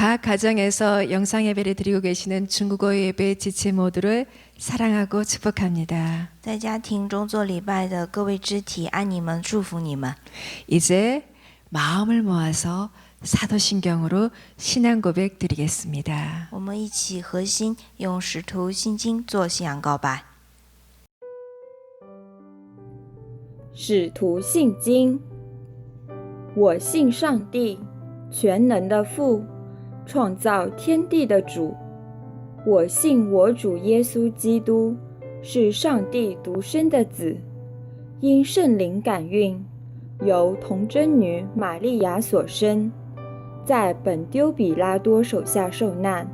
각 가정에서 영상 예배를 드리고 계시는 중국어 예배 지체 모두를 사랑하고 축복합니다. 在家庭中做礼拜的各位肢体，爱你们，祝福你们。 이제 마음을 모아서 사도신경으로 신앙 고백 드리겠습니다. 我们一起合心，用《使徒信经》做信仰告白。使徒信经，我信上帝，全能的父，创造天地的主。我信我主耶稣基督是上帝独生的子，因圣灵感孕，由童贞女玛利亚所生，在本丢比拉多手下受难，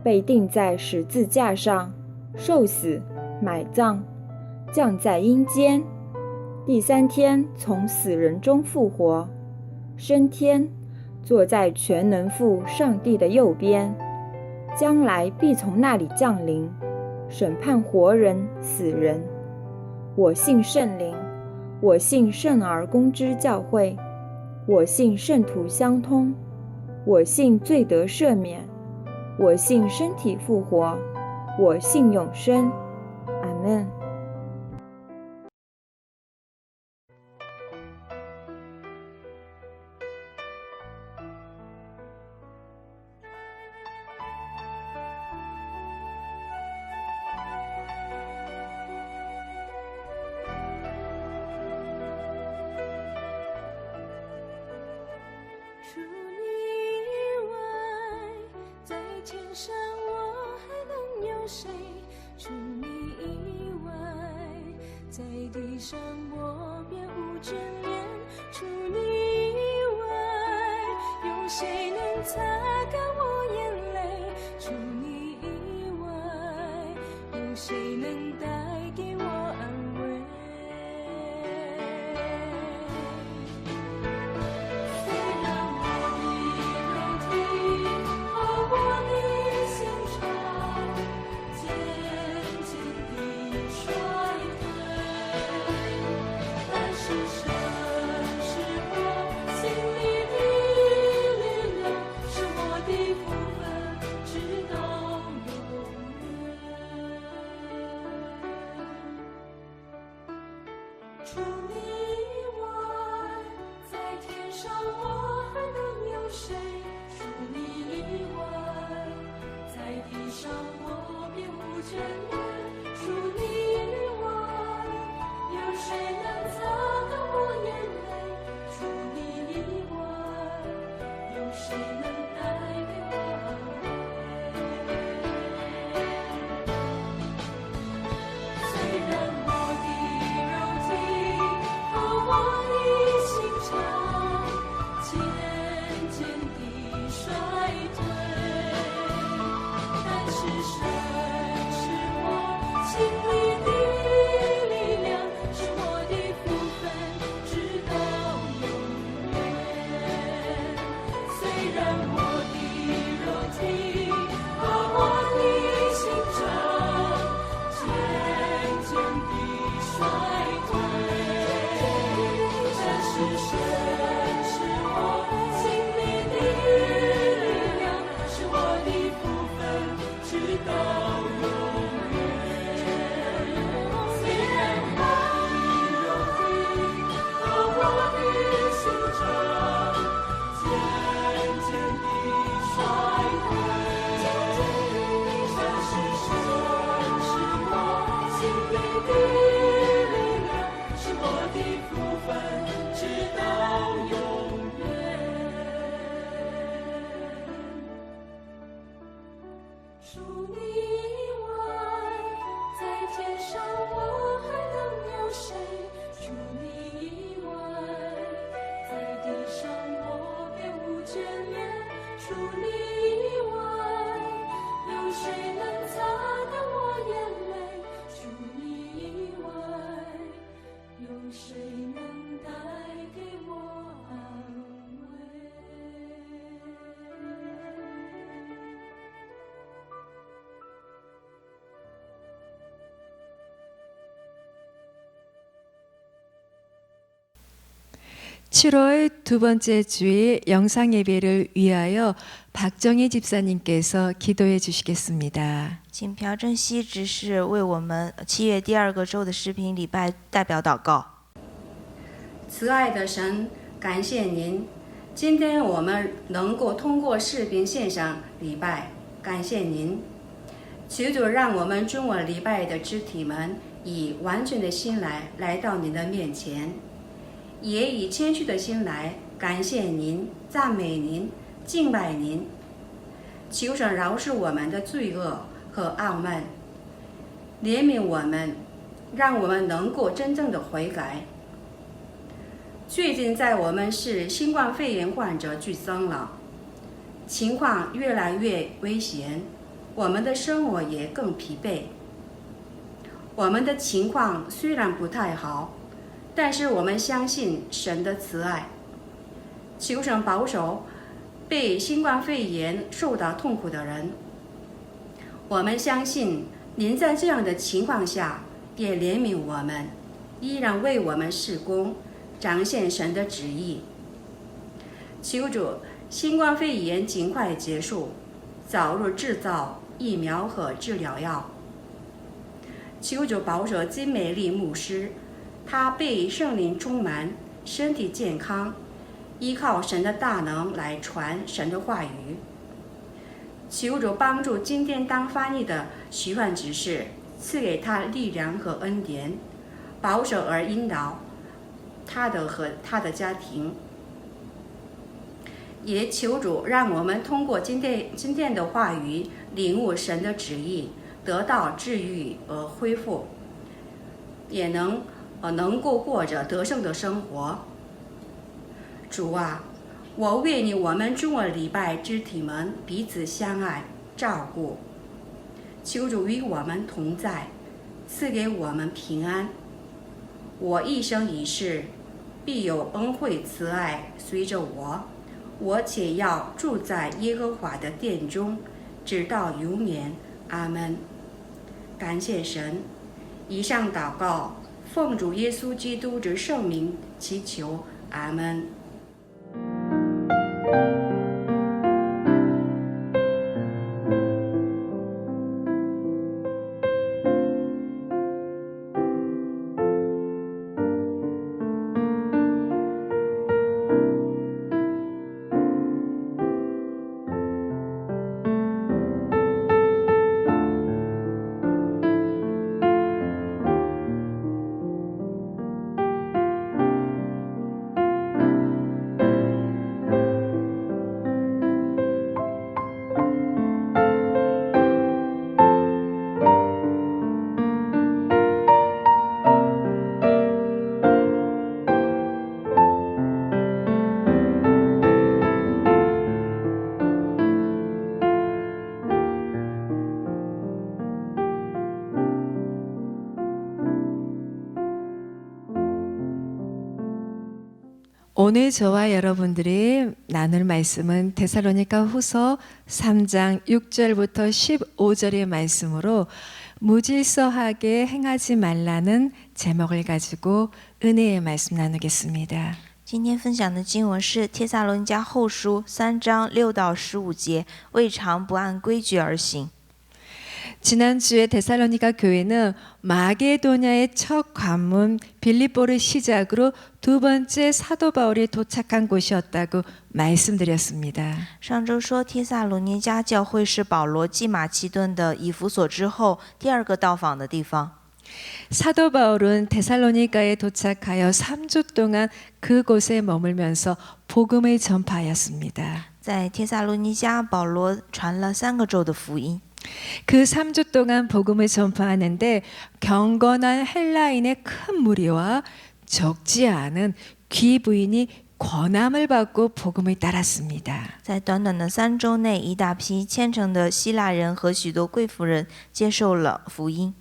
被钉在十字架上，受死，埋葬，降在阴间。第三天从死人中复活，升天，坐在全能父上帝的右边，将来必从那里降临，审判活人死人。我信圣灵，我信圣而公之教会，我信圣徒相通，我信罪得赦免，我信身体复活，我信永生。阿们。除你以外，在天上我还能有谁？除你以外，在地上我别无眷恋。除你以外，有谁能擦干我眼泪？除你以外，有谁能带给我安慰？除你以外，在天上我还能有谁？除你以外，在地上我别无眷恋。除你以外，有谁能擦干我眼泪？除你以外，有谁能带给我安慰？虽然我的肉体和我的心肠渐渐地衰退，但是神是我心里的力量，是我的福分，直到永远。虽然我的肉体和我的心肠渐渐地衰退，但是神是我心里的力量，是我的福分，直到永远。虽然我的肉体和我的心肠渐渐地衰退，但是神是我心里的力量，是我的福分，直到永远。除你以外，在天上我还能有谁？除你以外，在地上我别无眷恋。除你以外，有谁能擦干我眼泪？除你以外，有谁能带给我安慰？ 7월 두 번째 주일 영상 예배를 위하여 박정희 집사님께서 기도해 주시겠습니다.请朴正熙执事为我们7月第2个周的视频礼拜代表祷告。慈爱的神，感谢您，今天我们能够通过视频线上礼拜，感谢您。求主让我们中文礼拜的肢体们以完全的心来到您的面前，也以谦虚的心来感谢您、赞美您、敬拜您。求神饶恕我们的罪恶和傲慢，怜悯我们，让我们能够真正的悔改。最近在我们市新冠肺炎患者剧增了，情况越来越危险，我们的生活也更疲惫。我们的情况虽然不太好，但是我们相信神的慈爱，求神保守被新冠肺炎受到痛苦的人。我们相信您在这样的情况下也怜悯我们，依然为我们事工，彰显神的旨意。求主新冠肺炎尽快结束，早日制造疫苗和治疗药。求主保守金美丽牧师，他被圣灵充满，身体健康，依靠神的大能来传神的话语。求主帮助今天当翻译的徐焕执事，赐给他力量和恩典，保守而引导他和他的家庭。也求主让我们通过今天的话语领悟神的旨意，得到治愈和恢复，也能够过着得胜的生活。主啊，我愿你我们中文礼拜肢体们彼此相爱照顾，求主与我们同在，赐给我们平安。我一生一世必有恩惠慈爱随着我且要住在耶和华的殿中，直到永远。阿门。感谢神。以上祷告，奉主耶稣基督之圣名祈求。阿门。오늘 저와 여러분들이 나눌 말씀은 데살로니가 후서 3장 6절부터 15절의 말씀으로 무질서하게 행하지 말라는 제목을 가지고 은혜의 말씀 나누겠습니다. 今天分享的经文是帖撒罗尼迦后书3章6到15节，未尝不按规矩而行。 지난주에 데살로니가 교회는 마게도냐의 첫 관문 빌립보를 시작으로 두 번째 사도 바울이 도착한 곳이었다고 말씀드렸습니다. 上周说帖撒罗尼迦教会是保罗继马其顿的以弗所之后第2个到访的地方。 사도 바울은 데살로니가에 도착하여 3주 동안 그곳에 머물면서 복음을 전파하였습니다. 在帖撒罗尼迦，保罗传了3个州的福音。 그 3주 동안 복음을 전파하는데 경건한 헬라인의 큰 무리와 적지 않은 귀부인이 권함을 받고 복음을 따랐습니다. 在短短的3周内，一大批虔诚的希腊人和许多贵妇人接受了福音。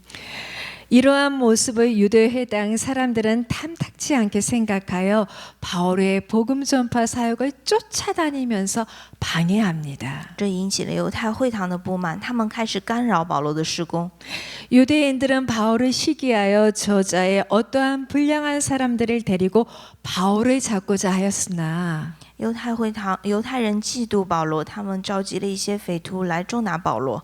이러한 모습을 유대 해당 사람들은 탐탁지 않게 생각하여 바울의 복음 전파 사역을 쫓아다니면서 방해합니다. 这引起了犹太会堂的不满，他们开始干扰保罗的施工。 유대인들은 바울을 시기하여 저자의 어떠한 불량한 사람들을 데리고 바울을 잡고자 하였으나 犹太人嫉妒保罗，他们召集了一些匪徒来捉拿保罗。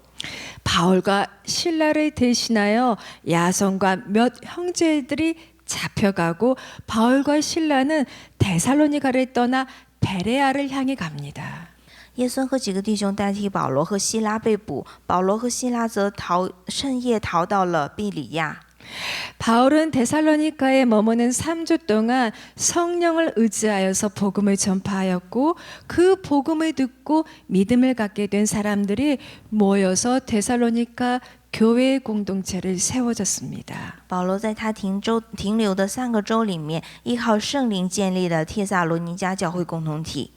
바울과 신라를 대신하여 야손과 몇 형제들이 잡혀가고 바울과 신라는 데살로니가를 떠나 베레아를 향해 갑니다. 耶孙和几个弟兄代替保罗和希拉被捕，保罗和希拉则趁夜逃到了庇里亚。 바울은 데살로니가에 머무는 3주 동안 성령을 의지하여서 복음을 전파하였고 그 복음을 듣고 믿음을 갖게 된 사람들이 모여서 데살로니가 교회 공동체를 세워졌습니다. 保罗在他停留的3个州里面，依靠圣灵建立了帖撒罗尼迦教会共同体。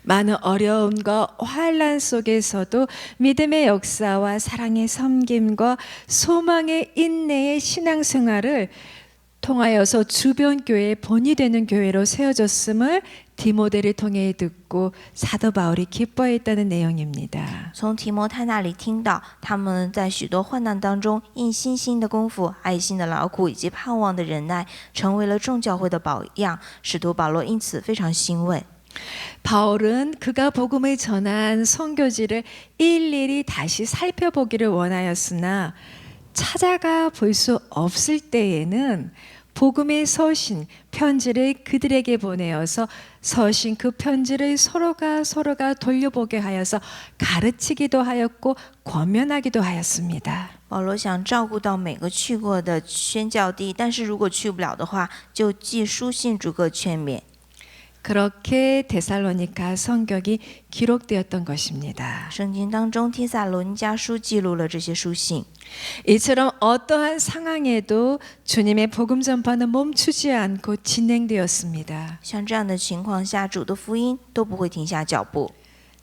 많은 어려움과 환란 속에서도 믿음의 역사와 사랑의 섬김과 소망의 인내의 신앙생활을 통하여서 주변 교회의 본이 되는 교회로 세워졌음을 디모데를 통해 듣고 사도 바울이 기뻐했다는 내용입니다. 从提摩太那里听到，他们在许多患难当中，因信心的功夫、爱心的劳苦以及盼望的忍耐，成为了众教会的榜样。使徒保罗因此非常欣慰。 바울은 그가 복음을 전한 선교지를 일일이 다시 살펴보기를 원하였으나 찾아가 볼 수 없을 때에는 복음의 서신, 편지를 그들에게 보내어서 서신 그 편지를 서로가 돌려보게 하여서 가르치기도 하였고 권면하기도 하였습니다. 保罗想照顾到每个去过的宣教地，但是如果去不了的话，就寄书信逐个劝勉。 그렇게 데살로니가 성경이 기록되었던 것입니다. 圣经当中，帖撒罗尼迦书记录了这些书信。 이처럼 어떠한 상황에도 주님의 복음 전파는 멈추지 않고 진행되었습니다. 像这样的情况下，主的福音都不会停下脚步。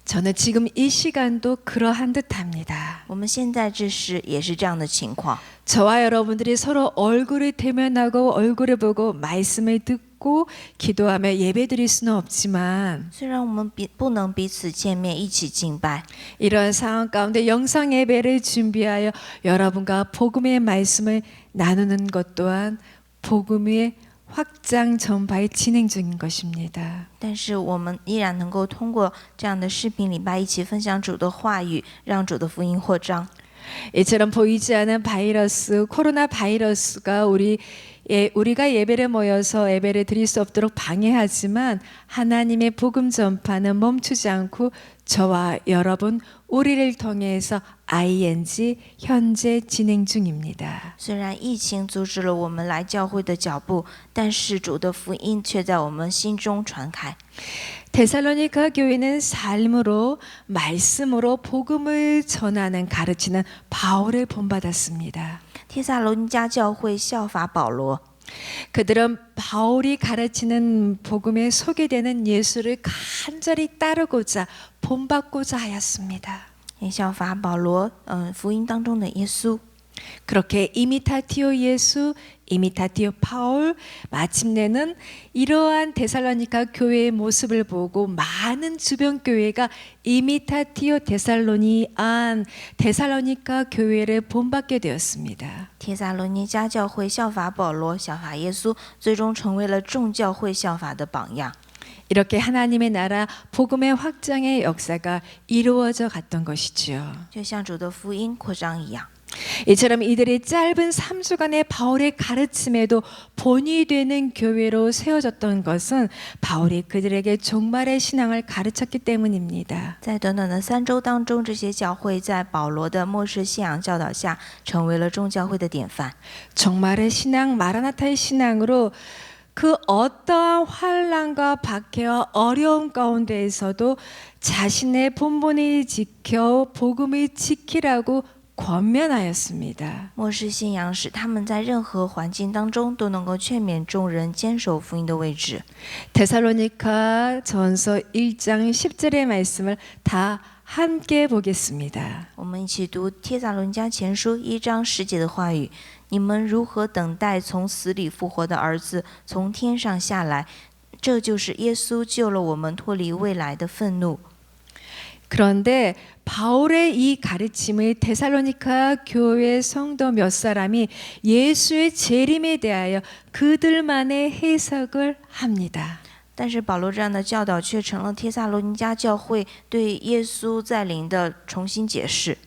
저는 지금 이 시간도 그러한 듯합니다. 我们现在这时也是这样的情况。 저와 여러분들이 서로 얼굴을 대면하고 얼굴을 보고 말씀을 듣고 기도하며 예배드릴 수는 없지만 虽然我们不能彼此见面一起敬拜， 이러한 상황 가운데 영상 예배를 준비하여 여러분과 복음의 말씀을 나누는 것 또한 복음의 확장 전파의 진행 중인 것입니다. 但是我们依然能够通过这样的视频礼拜一起分享主的话语，让主的福音扩张。 이처럼 보이지 않은 바이러스, 코로나 바이러스가 우리가 예배를 모여서 예배를 드릴 수 없도록 방해하지만 하나님의 복음 전파는 멈추지 않고 저와 여러분 우리를 통해서 ING 현재 진행 중입니다. 虽然疫情阻止了我们来教会的脚步，但是主的福音却在我们心中传开。 데살로니가 교회는 삶으로 말씀으로 복음을 전하는 가르치는 바울을 본받았습니다. 帖撒罗尼迦教会效法保罗， 그들은 바울이 가르치는 복음에 소개되는 예수를 간절히 따르고자 본받고자 하였습니다. 也效法保罗，福音当中的耶稣。 그렇게 이미타티오 예수, 이미타티오 바울, 마침내는 이러한 데살로니가 교회의 모습을 보고 많은 주변 교회가 이미타티오 데살로니가 교회를 본받게 되었습니다. 帖撒罗尼迦教会效法保罗，效法耶稣，最终成为了众教会效法的榜样。 이렇게 하나님의 나라 복음의 확장의 역사가 이루어져 갔던 것이지요. 就像主的福音扩张一样。 이처럼 이들이 짧은 3주간의 바울의 가르침에도 본이 되는 교회로 세워졌던 것은 바울이 그들에게 종말의 신앙을 가르쳤기 때문입니다. 在短短的3周当中，这些教会在保罗的末世信仰教导下，成为了众教会的典范。 종말의 신앙, 마라나타의 신앙으로 그 어떠한 환난과 박해와 어려움 가운데에서도 자신의 본분을 지켜 복음을 지키라고 권면하였습니다. 末世信仰使他们在任何环境当中都能够劝勉众人坚守福音的位置。 데살로니가 전서 1장 10절의 말씀을 다 함께 보겠습니다. 我们一起读帖撒罗尼迦前书1章10节的话语，你们如何等待从死里复活的儿子从天上下来？这就是耶稣救了我们脱离未来的愤怒。 그런데 바울의 이 가르침을 데살로니가 교회 성도 몇 사람이 예수의 재림에 대하여 그들만의 해석을 합니다. 但是保罗这样的教导却成了帖撒罗尼迦教会对耶稣再临的重新解释。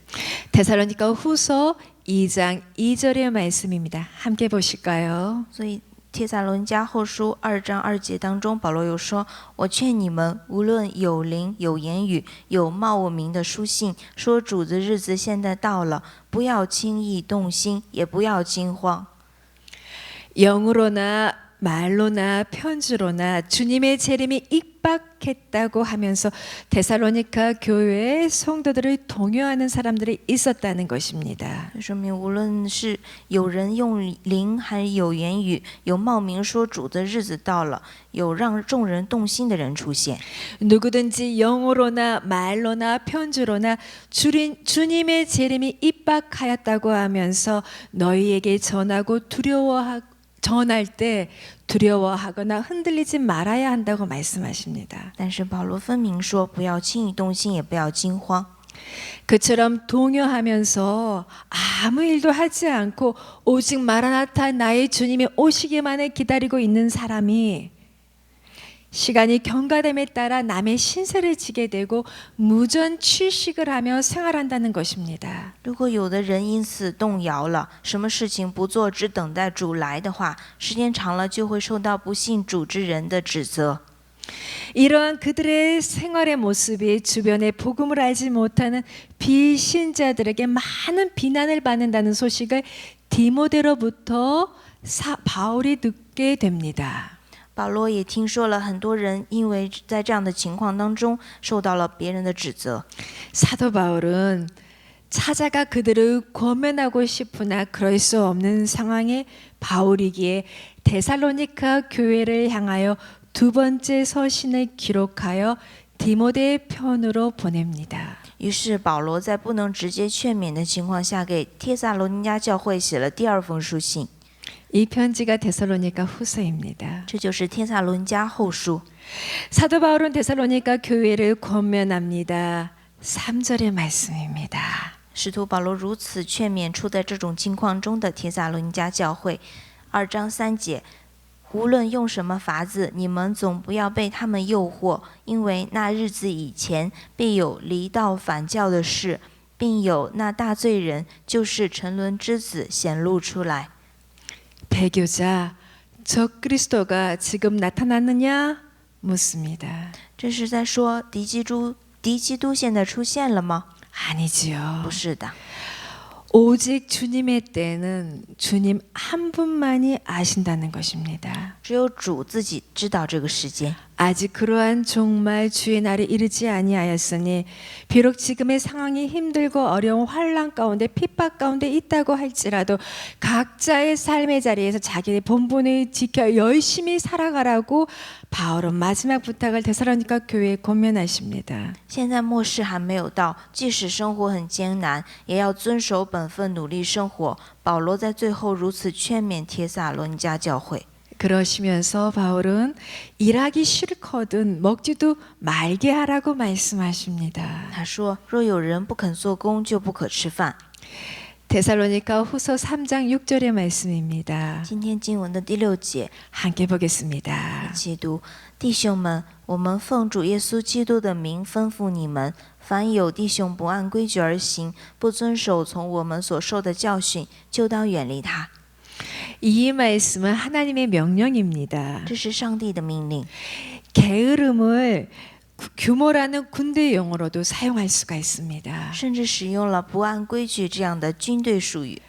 데살로니가 후서 2장 2절의 말씀입니다. 함께 보실까요? 所以帖撒罗尼迦后书2章2节当中，保罗又说：“我劝你们，无论有灵、有言语、有冒我名的书信，说主的日子现在到了，不要轻易动心，也不要惊慌。 영으로나 말로나 편지로나 주님의 재림이 임박했다고 하면서 데살로니가 교회의 성도들을 동요하는 사람들이 있었다는 것입니다. 这说明，无论是有人用灵，还是有言语，有冒名说主的日子到了，有让众人动心的人出现。 누구든지 영어로나 말로나 편지로나 주님의 재림이 임박하였다고 하면서 너희에게 전하고 전할 때 두려워하거나 흔들리지 말아야 한다고 말씀하십니다. 但是保罗分明说，不要轻易动心，也不要惊慌。 그처럼 동요하면서 아무 일도 하지 않고 오직 마라나타 나의 주님이 오시기만을 기다리고 있는 사람이 시간이 경과됨에 따라 남의 신세를 지게 되고 무전 취식을 하며 생활한다는 것입니다. 如果有的人因此动摇了，什么事情不做，只等待主来的话，时间长了就会受到不信主之人的指责。 이러한 그들의 생활의 모습이 주변에 복음을 알지 못하는 비신자들에게 많은 비난을 받는다는 소식을 디모데로부터 바울이 듣게 됩니다. 保罗也听说了很多人因为在这样的情况当中受到了别人的指责。 사도 바울은 찾아가 그들을 권면하고 싶으나 그럴 수 없는 상황에 바울이기에 데살로니가 교회를 향하여 두 번째 서신을 기록하여 디모데의 편으로 보냅니다. 于是保罗在不能直接劝勉的情况下，给帖撒罗尼迦教会写了第二封书信。 이 편지가 데살로니가 후서입니다. 这就是帖撒罗尼迦后书。 사도 바울은 데살로니가 교회를 권면합니다. 3절의 말씀입니다. 使徒保罗如此劝勉处在这种境况中的帖撒罗尼迦教会。2章3节，无论用什么法子，你们总不要被他们诱惑，因为那日子以前必有离道反教的事，并有那大罪人，就是沉沦之子显露出来。 배교자, 저 그리스도가 지금 나타났느냐? 묻습니다. 这是在说敌基督现在出现了吗？ 아니지요. 不是的， 오직 주님의 때는 주님 한 분만이 아신다는 것입니다. 只有主自己知道这个时间。 아직 그러한 종말 주의 날이 이르지 아니하였으니 비록 지금의 상황이 힘들고 어려운 환난 가운데 핍박 가운데 있다고 할지라도 각자의 삶의 자리에서 자기의 본분을 지켜 열심히 살아가라고 바울은 마지막 부탁을 데살로니가 교회에 권면하십니다. 现在末世还没有到，即使生活很艰难，也要遵守本分，努力生活。保罗在最后如此劝勉帖撒罗尼迦教会。 그러시면서 바울은 일하기 싫거든 먹지도 말게 하라고 말씀하십니다. 他说：“若有人不肯做工，就不可吃饭。” 데살로니가 후서 3장 6절의 말씀입니다. 今天经文的第6节， 함께 보겠습니다. 一起读：弟兄们，我们奉主耶稣基督的名吩咐你们，凡有弟兄不按规矩而行，不遵守从我们所受的教训，就当远离他。 이 말씀은 하나님의 명령입니다. 这是上帝的命令。 게으름을 규모라는 군대 용어로도 사용할 수가 있습니다. 甚至使用了不按规矩这样的军队术语。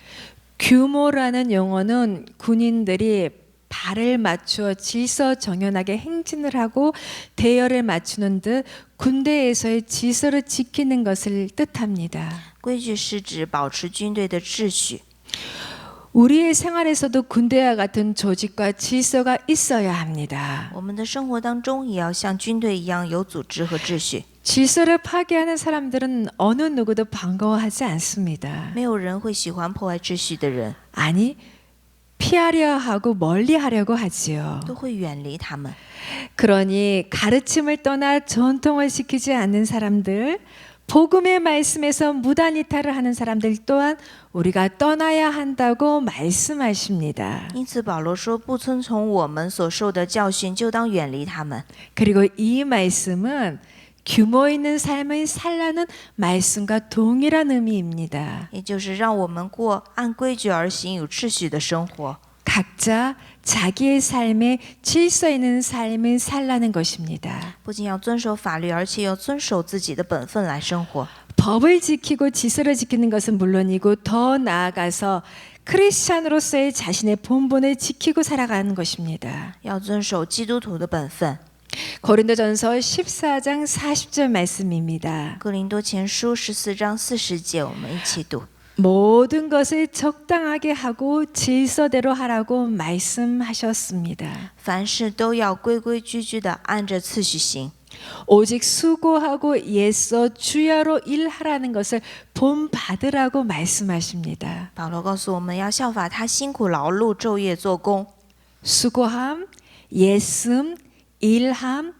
규모라는 용어는 군인들이 발을 맞추어 질서정연하게 행진을 하고 대열을 맞추는 듯 군대에서의 질서를 지키는 것을 뜻합니다. 规矩是指保持军队的秩序。 우리의 생활에서도 군대와 같은 조직과 질서가 있어야 합니다. 我们的生活当中也要像军队一样有组织和秩序。 질서를 파괴하는 사람들은 어느 누구도 반가워하지 않습니다. 没有人会喜欢破坏秩序的人， 아니, 피하려 하고 멀리 하려고 하지요. 都会远离他们。 그러니 가르침을 떠나 전통을 지키지 않는 사람들, 복음의 말씀에서 무단 이탈을 하는 사람들 또한 우리가 떠나야 한다고 말씀하십니다. 因此，保罗说：“不遵从我们所受的教训，就当远离他们。 그리고 이 말씀은 규모 있는 삶을 살라는 말씀과 동일한 의미입니다. ”也就是让我们过按规矩而行、有秩序的生活。 각자 자기의 삶에 질서 있는 삶을 살라는 것입니다. 不仅要遵守法律，而且要遵守自己的本分来生活。 법을 지키고 질서를 지키는 것은 물론이고 더 나아가서 크리스찬으로서의 자신의 본분을 지키고 살아가는 것입니다. 要遵守基督徒的本分。 고린도전서 14장 40절 말씀입니다. 哥林多前书14章40节，我们一起读。 모든 것을 적당하게 하고 질서대로 하라고 말씀하셨습니다. 凡事都要规规矩矩的按着次序行， 오직 수고하고 예서 주야로 일하라는 것을 본받으라고 말씀하십니다. 保罗告诉我们要效法他辛苦劳碌、昼夜做工。 수고함, 예씀, 일함,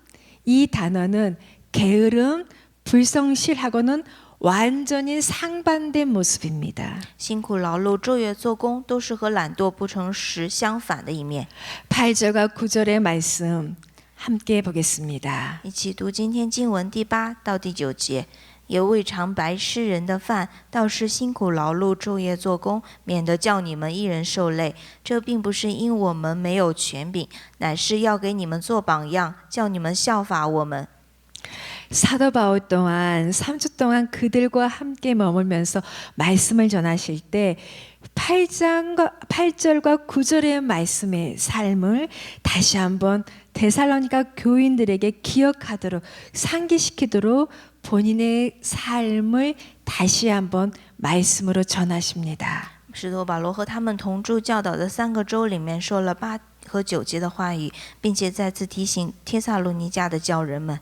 이 단어는 게으름, 불성실하고는 완전히 상반된 모습입니다. 辛苦劳碌、昼夜做工，都是和懒惰不诚实相反的一面。 8절과 9절의 말씀 함께 보겠습니다. 一起读今天经文第8到第9节。也未尝白吃人的饭，倒是辛苦劳碌、昼夜做工，免得叫你们一人受累。这并不是因我们没有权柄，乃是要给你们做榜样，叫你们效法我们。 사도 바울 또한 3주 동안 그들과 함께 머물면서 말씀을 전하실 때 8절과 9절의 말씀의 삶을 다시 한번 데살로니가 교인들에게 기억하도록 상기시키도록 본인의 삶을 다시 한번 말씀으로 전하십니다. 使徒保罗和他们同住教导的3个州里面说了8和9节的话语，并且再次提醒帖撒罗尼迦的教人们，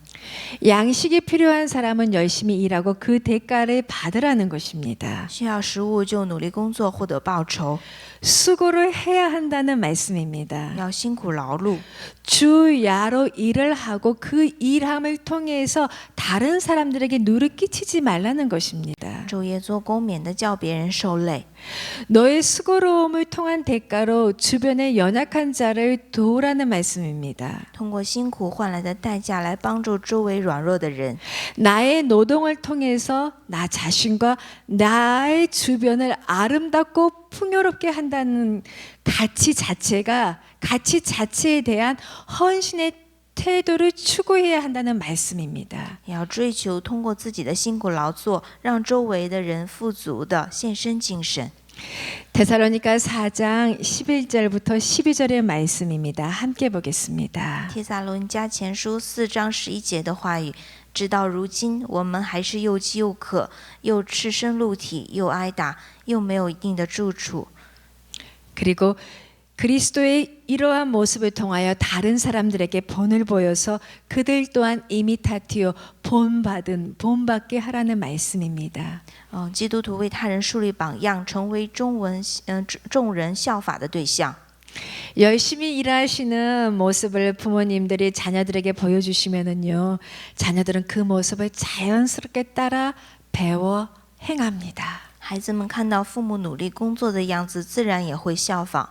양식이 필요한 사람은 열심히 일하고 그 대가를 받으라는 것입니다. 需要食物就努力工作，获得报酬， 수고를 해야 한다는 말씀입니다. 要辛苦劳碌， 주야로 일을 하고 그 일함을 통해서 다른 사람들에게 누를 끼치지 말라는 것입니다. 昼夜做工，免得叫别人受累。 너의 수고로움을 통한 대가로 주변의 연약한 자를 도우라는 말씀입니다. 通过辛苦换来的代价来帮助周围软弱的人， 나의 노동을 통해서 나 자신과 나의 주변을 아름답고 풍요롭게 한다는 가치 자체에 대한 헌신의 태도를 추구해야 한다는 말씀입니다. 也要追求通过自己的辛苦劳作，让周围的人富足的献身精神。 데살로니가 4장 11절부터 12절의 말씀입니다. 함께 보겠습니다. 帖撒罗尼迦前书4章11节的话语，直到如今，我们还是又饥又渴，又赤身露体，又挨打，又没有一定的住处。 그리고 그리스도의 이러한 모습을 통하여 다른 사람들에게 본을 보여서 그들 또한 이미타티오 본받게 하라는 말씀입니다. 基督徒为他人树立榜样，成为众人效法的对象。 열심히 일하시는 모습을 부모님들이 자녀들에게 보여주시면은요, 자녀들은 그 모습을 자연스럽게 따라 배워 행합니다. 孩子们看到父母努力工作的样子，自然也会效仿。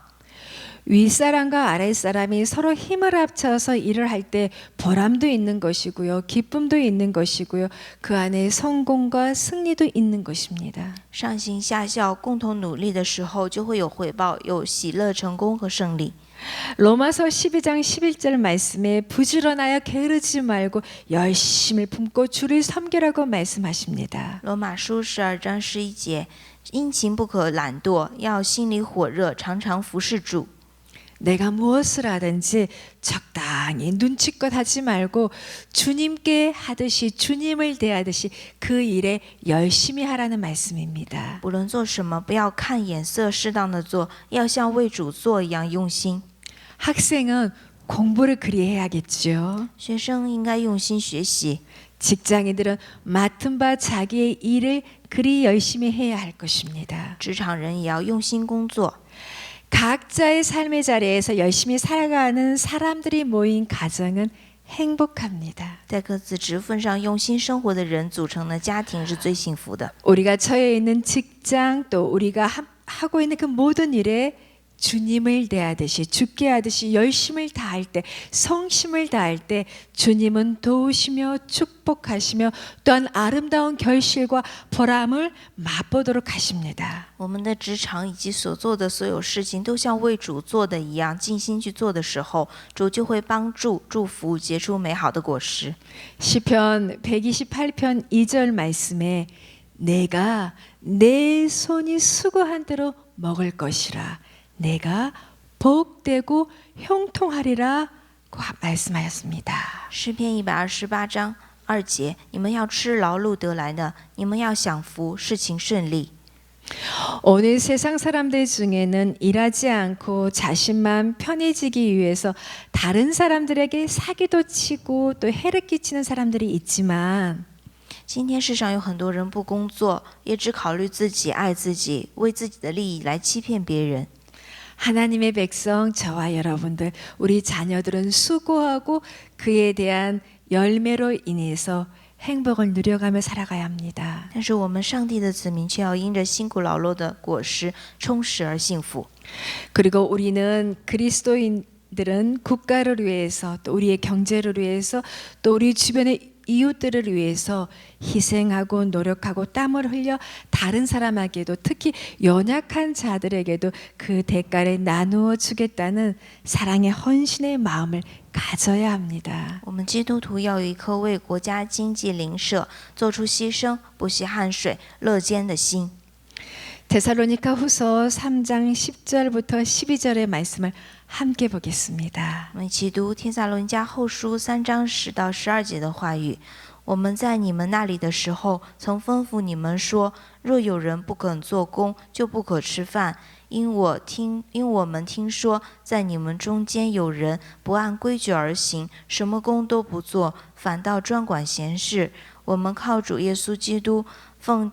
윗사람과 아랫사람이 서로 힘을 합쳐서 일을 할 때 보람도 있는 것이고요. 기쁨도 있는 것이고요. 그 안에 성공과 승리도 있는 것입니다. 上行下效，共同努力的时候，就会有回报，有喜乐、成功和胜利。 로마서 12장 11절 말씀에 부지런하여 게으르지 말고 열심을 품고 주를 섬기라고 말씀하십니다. 罗马书12章11节，殷勤不可懒惰，要心里火热，常常服侍主。 내가 무엇을 하든지 적당히 눈치껏 하지 말고 주님께 하듯이 주님을 대하듯이 그 일에 열심히 하라는 말씀입니다. 不论做什么，不要看眼色，适当的做，要像为主做一样用心。 학생은 공부를 그리 해야겠죠. 学生应该用心学习， 직장인들은 맡은 바 자기의 일을 그리 열심히 해야 할 것입니다. 职场人也要用心工作。 각자의 삶의 자리에서 열심히 살아가는 사람들이 모인 가정은 행복합니다. 在各自职分上用心生活的人组成的家庭是最幸福的。 우리가 처해 있는 직장 또 우리가 하고 있는 그 모든 일에 주님을 대하듯이 주께 하듯이 열심을 다할 때 성심을 다할 때 주님은 도우시며 축복하시며 또한 아름다운 결실과 보람을 맛보도록 하십니다. 我们的职场以及所做的所有事情都像为主做的一样，尽心去做的时候，主就会帮助、祝福、结出美好的果实。 시편 128편 2절 말씀에 내가 내 손이 수고한 대로 먹을 것이라 내가 복되고 형통하리라 고 말씀하셨습니다. 诗篇128章2节，你们要吃劳碌得来的，你们要享福，事情顺利。 오늘 세상 사람들 중에는 일하지 않고 자신만 편해지기 위해서 다른 사람들에게 사기도 치고 또 해를 끼치는 사람들이 있지만 今天世上有很多人不工作，也只考虑自己、爱自己，为自己的利益来欺骗别人。 하나님의 백성 저와 여러분들 우리 자녀들은 수고하고 그에 대한 열매로 인해서 행복을 누려가며 살아가야 합니다. 但是我们上帝的子民却要因着辛苦劳碌的果实充实而幸福。 그리고 우리는 그리스도인들은 국가를 위해서 또 우리의 경제를 위해서 또 우리 주변의 이웃들을 위해서 희생하고 노력하고 땀을 흘려 다른 사람에게도 특히 연약한 자들에게도 그 대가를 나누어 주겠다는 사랑의 헌신의 마음을 가져야 합니다. 我们基督徒要有一颗为国家经济邻舍做出牺牲、不惜汗水、乐捐的心。 데살로니가 후서 3장 10절부터 12절의 말씀을 함께 보겠습니다. 我们一起读帖撒罗尼迦后书3章10到12节的话语。我们在你们那里的时候，曾吩咐你们说：若有人不肯做工，就不可吃饭。因我们听说，在你们中间有人不按规矩而行，什么工都不做，反倒专管闲事。我们靠主耶稣基督吩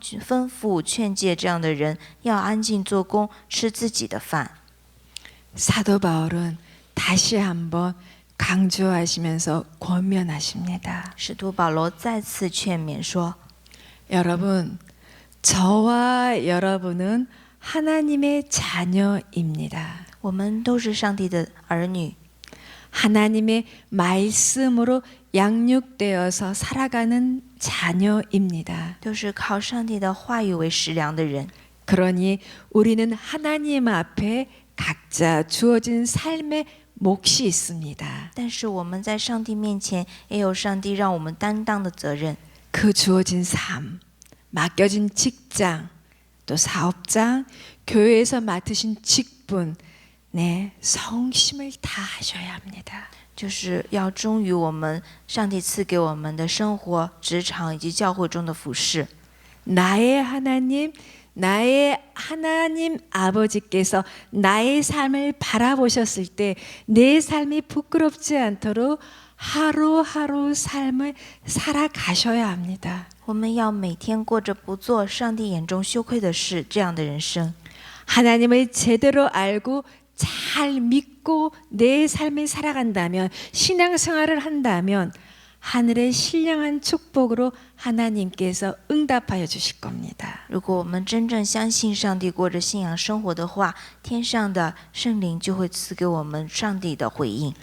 咐劝诫这样的人，要安静做工，吃自己的饭。 사도 바울은 다시 한번 강조하시면서 권면하십니다. 使徒保罗再次劝勉说： 여러분, 저와 여러분은 하나님의 자녀입니다. 我们都是上帝的儿女， 하나님의 말씀으로 양육되어서 살아가는 자녀입니다. 都是靠上帝的话语为食粮的人。 그러니 우리는 하나님 앞에 각자 주어진 삶의 몫이 있습니다. 但是我们在上帝面前也有上帝让我们担当的责任。 그 주어진 삶, 맡겨진 직장, 또 사업장, 교회에서 맡으신 직분, 네, 성심을 다하셔야 합니다. 就是要忠于我们上帝赐给我们的生活、职场以及教会中的服事。 나의 하나님 아버지께서 나의 삶을 바라보셨을 때 내 삶이 부끄럽지 않도록 하루하루 삶을 살아가셔야 합니다. 我们要每天过着不做上帝眼中羞愧的事，这样的人生。 하나님을 제대로 알고 잘 믿고 내 삶을 살아간다면 신앙생활을 한다면 하늘의 신령한 축복으로 하나님께서 응답하여 주실 겁니다. 如果我们真正相信上帝，过着信仰生活的话，天上的圣灵就会赐给我们上帝的回应。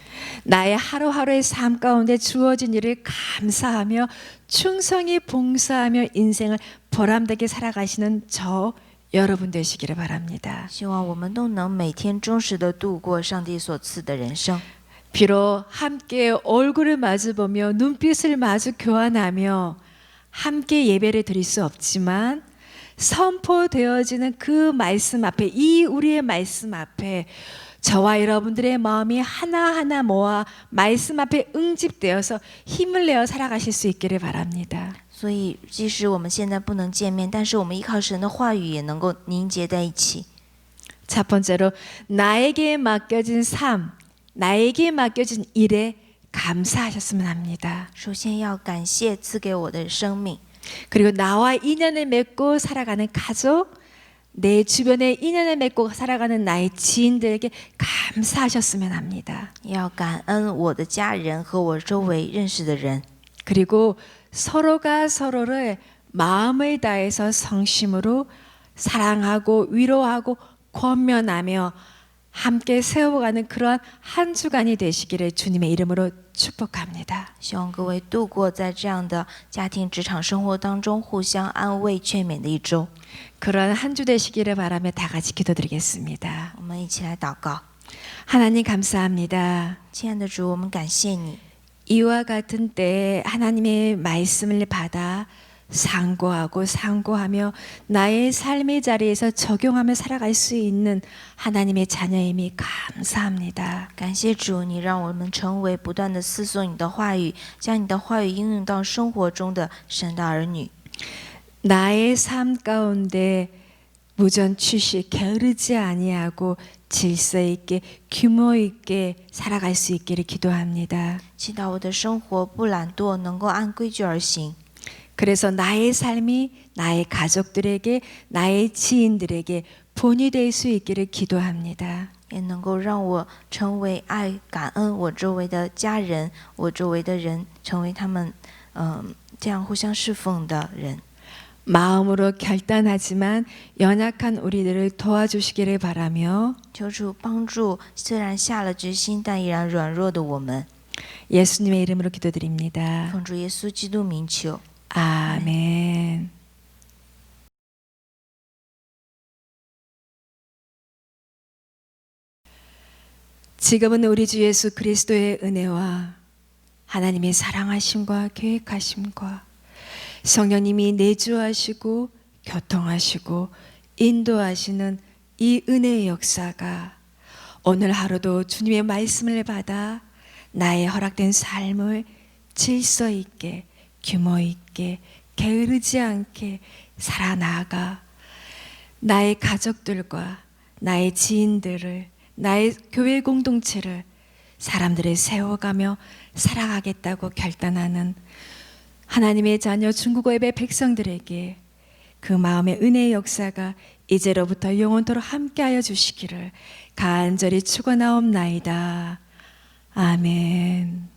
나의 하루하루의 삶 가운데 주어진 일을 감사하며 충성히 봉사하며 인생을 보람되게 살아가시는 저 여러분 되시기를 바랍니다. 希望我们都能每天忠实地度过上帝所赐的人生。 비록 함께 얼굴을 마주보며 눈빛을 마주 교환하며 함께 예배를 드릴 수 없지만 선포되어지는 그 말씀 앞에 이 우리의 말씀 앞에 저와 여러분들의 마음이 하나하나 모아 말씀 앞에 응집되어서 힘을 내어 살아가실 수 있기를 바랍니다. 所以，即使我们现在不能见面，但是我们依靠神的话语，也能够凝结在一起。 첫 번째로 나에게 맡겨진 삶, 나에게 맡겨진 일에 감사하셨으면 합니다. 首先要感谢赐给我的生命， 그리고 나와 인연을 맺고 살아가는 가족, 내 주변에 인연을 맺고 살아가는 나의 지인들에게 감사하셨으면 합니다. 要感恩我的家人和我周围认识的人， 그리고 서로가 서로를 마음을 다해서 성심으로 사랑하고 위로하고 권면하며 함께 세워가는 그러한 한 주간이 되시기를 주님의 이름으로 축복합니다. 希望各位度过在这样的家庭职场生活当中互相安慰劝勉的一周。 그러한 한 주 되시기를 바라며 다 같이 기도드리겠습니다. 我们一起来祷告。 하나님 감사합니다. 亲爱的主，我们感谢你， 이와 같은 때에 하나님의 말씀을 받아 상고하며 나의 삶의 자리에서 적용하며 살아갈 수 있는 하나님의 자녀임이 감사합니다. 感谢主，你让我们成为不断的思索你的话语，将你的话语应用到生活中的神的儿女。 나의 삶 가운데 무전취식 게으르지 아니하고 질서 있게 규모 있게 살아갈 수 있기를 기도합니다. 祈祷我的生活不懒惰，能够按规矩而行。 그래서 나의 삶이 나의 가족들에게 나의 지인들에게 본이 될 수 있기를 기도합니다. 也能够让我成为爱感恩我周围的家人，我周围的人，成为他们这样互相侍奉的人。 마음으로 결단하지만 연약한 우리들을 도와주시기를 바라며 求主帮助虽然下了决心但依然软弱的我们。 예수님의 이름으로 기도드립니다. 奉主耶稣基督名求， 아멘. 지금은 우리 주 예수 그리스도의 은혜와 하나님의 사랑하심과 계획하심과 성령님이 내주하시고 교통하시고 인도하시는 이 은혜의 역사가 오늘 하루도 주님의 말씀을 받아 나의 허락된 삶을 질서 있게 규모 있게 게으르지 않게 살아나가 나의 가족들과 나의 지인들을 나의 교회 공동체를 사람들을 세워가며 살아가겠다고 결단하는 하나님의 자녀 중국어 예배 백성들에게 그 마음의 은혜의 역사가 이제로부터 영원토록 함께하여 주시기를 간절히 축원하옵나이다. 아멘.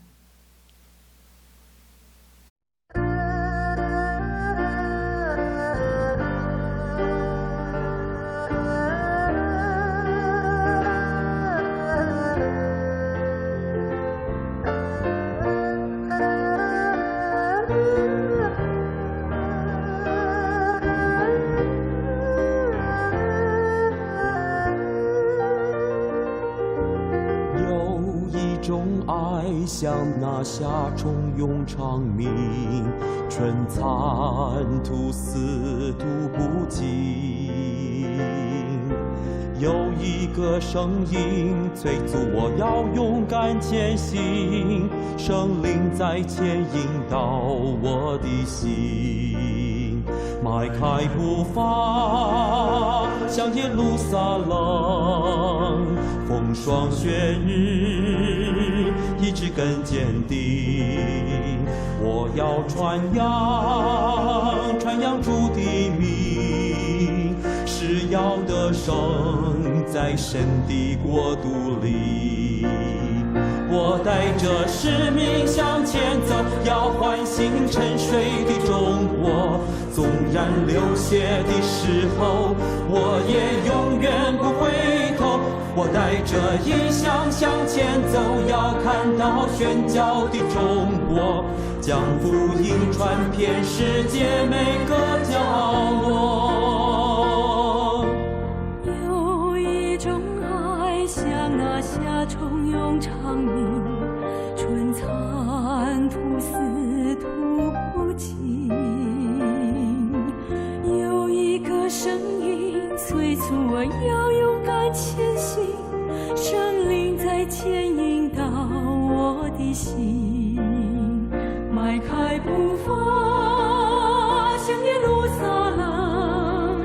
爱像那夏虫涌长鸣，春蚕吐丝吐不尽。有一个声音催促我要勇敢前行，圣灵在牵引导我的心，迈开步伐向耶路撒冷，风霜雪日意志更坚定，我要传扬主的名，是要得胜在神的国度里。我带着使命向前走，要唤醒沉睡的中国。纵然流血的时候，我也永远不回头。我带着异象向前走，要看到宣教的中国，将福音传遍世界每个角落。有一种爱像那夏虫涌长鸣，春蚕吐丝吐不尽。有一个声音催促我要勇敢前行，神灵在牵引导我的心，迈开步伐向耶路撒冷，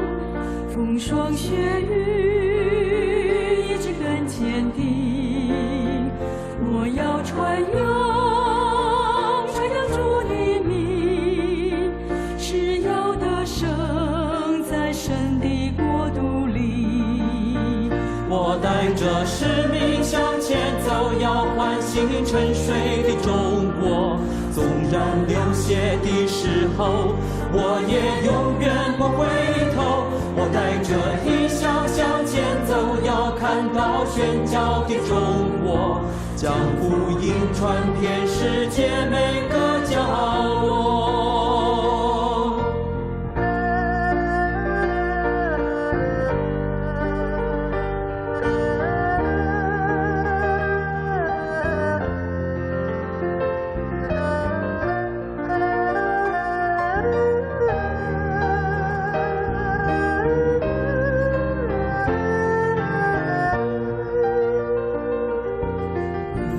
风霜雪雨意志更坚定，我要传扬使命向前走，要唤醒沉睡的中国。纵然流血的时候，我也永远不回头。我带着理想向前走，要看到宣教的中国，将福音传遍世界每个角落。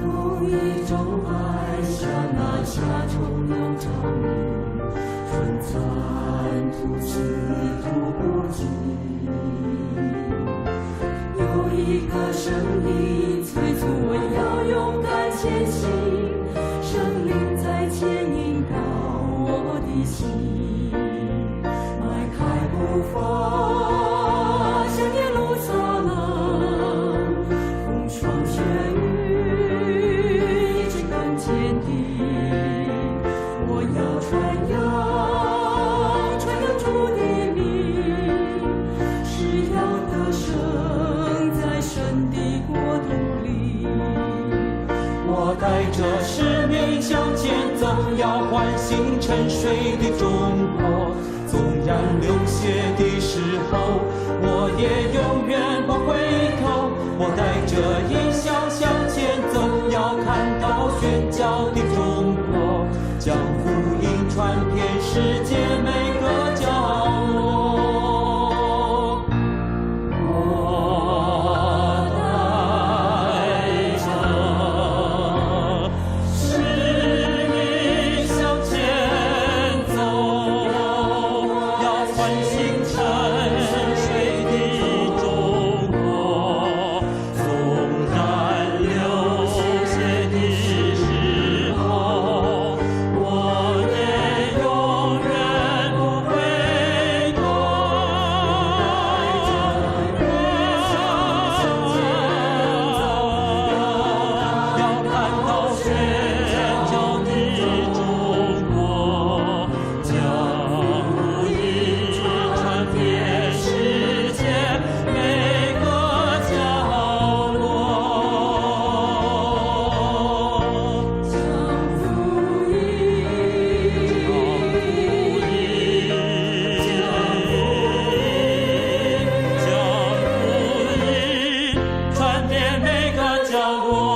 有一种爱像那夏虫涌长鸣，春蚕吐丝吐不尽。有一个声音催促我要勇敢前行，圣灵在牵引导我的心，迈开步伐向耶路撒冷，风霜雪雨一直更坚定。我要传扬主的名，是要得胜在神的国度里。我带着使命向前走，要唤醒沉睡的中国。纵然流血的时候，我也永远不回头。我带着理想向前走，要看到宣教的中国，将福音传遍世界每个角落。我带着使命向前走，要唤醒沉睡的中国。纵然流血的时候，我也永远不回头。要看到宣教的中国，将福音传遍世界每个角落。将福音传遍每个角落。